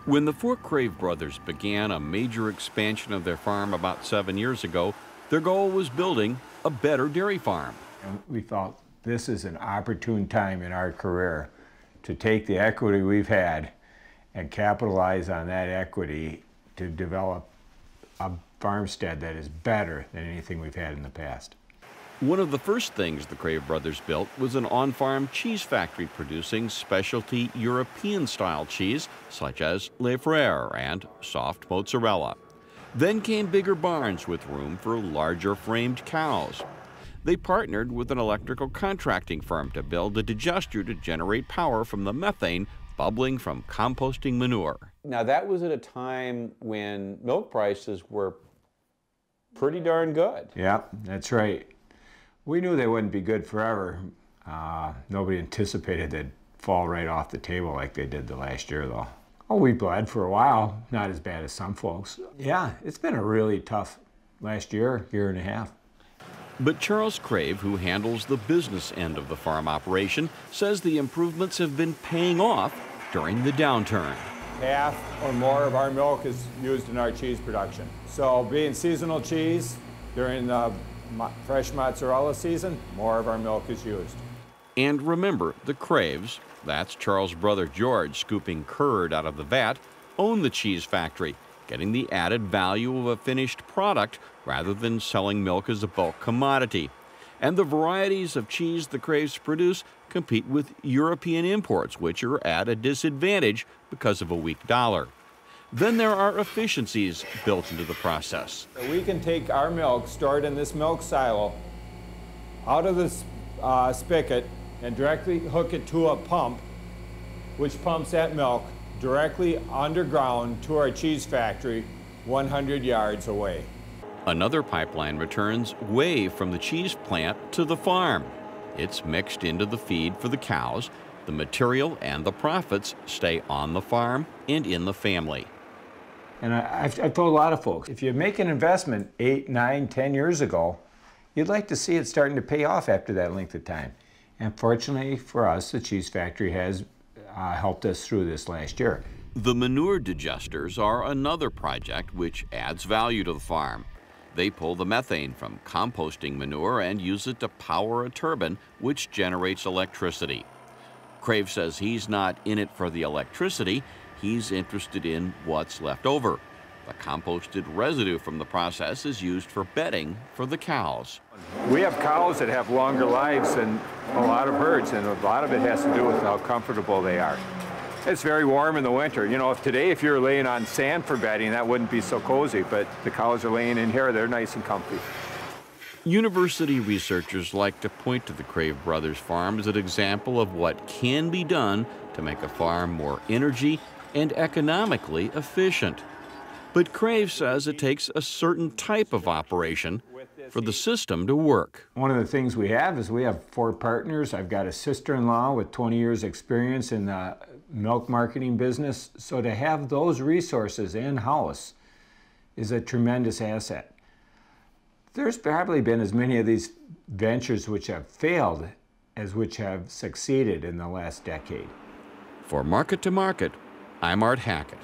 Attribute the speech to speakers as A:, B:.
A: When the four Crave brothers began a major expansion of their farm about 7 years ago, their goal was building a better dairy farm.
B: And we felt this is an opportune time in our career to take the equity we've had and capitalize on that equity to develop a farmstead that is better than anything we've had in the past.
A: One of the first things the Crave brothers built was an on-farm cheese factory producing specialty European-style cheese such as frere and soft mozzarella. Then came bigger barns with room for larger framed cows. They partnered with an electrical contracting firm to build a digester to generate power from the methane bubbling from composting manure.
C: Now that was at a time when milk prices were pretty darn good.
B: Yeah, that's right. We knew they wouldn't be good forever. Nobody anticipated they'd fall right off the table like they did the last year, though. Oh, we bled for a while, not as bad as some folks. Yeah, it's been a really tough last year and a half.
A: But Charles Crave, who handles the business end of the farm operation, says the improvements have been paying off during the downturn.
D: Half or more of our milk is used in our cheese production. So being seasonal cheese, during the fresh mozzarella season, more of our milk is used.
A: And remember, the Craves, that's Charles' brother George scooping curd out of the vat, own the cheese factory, getting the added value of a finished product rather than selling milk as a bulk commodity. And the varieties of cheese the Craves produce compete with European imports, which are at a disadvantage because of a weak dollar. Then there are efficiencies built into the process.
D: We can take our milk stored in this milk silo out of this spigot and directly hook it to a pump, which pumps that milk directly underground to our cheese factory 100 yards away.
A: Another pipeline returns whey from the cheese plant to the farm. It's mixed into the feed for the cows. The material and the profits stay on the farm and in the family.
B: And I've told a lot of folks, if you make an investment 8, 9, 10 years ago, you'd like to see it starting to pay off after that length of time. And fortunately for us, the cheese factory has helped us through this last year.
A: The manure digesters are another project which adds value to the farm. They pull the methane from composting manure and use it to power a turbine which generates electricity. Crave says he's not in it for the electricity, he's interested in what's left over. The composted residue from the process is used for bedding for the cows.
D: We have cows that have longer lives than a lot of herds, and a lot of it has to do with how comfortable they are. It's very warm in the winter. You know, if you're laying on sand for bedding, that wouldn't be so cozy, but the cows are laying in here, they're nice and comfy.
A: University researchers like to point to the Crave Brothers farm as an example of what can be done to make a farm more energy and economically efficient. But Crave says it takes a certain type of operation for the system to work.
B: One of the things we have is we have 4 partners. I've got a sister-in-law with 20 years experience in the milk marketing business. So to have those resources in-house is a tremendous asset. There's probably been as many of these ventures which have failed as which have succeeded in the last decade.
A: For Market to Market, I'm Hackett.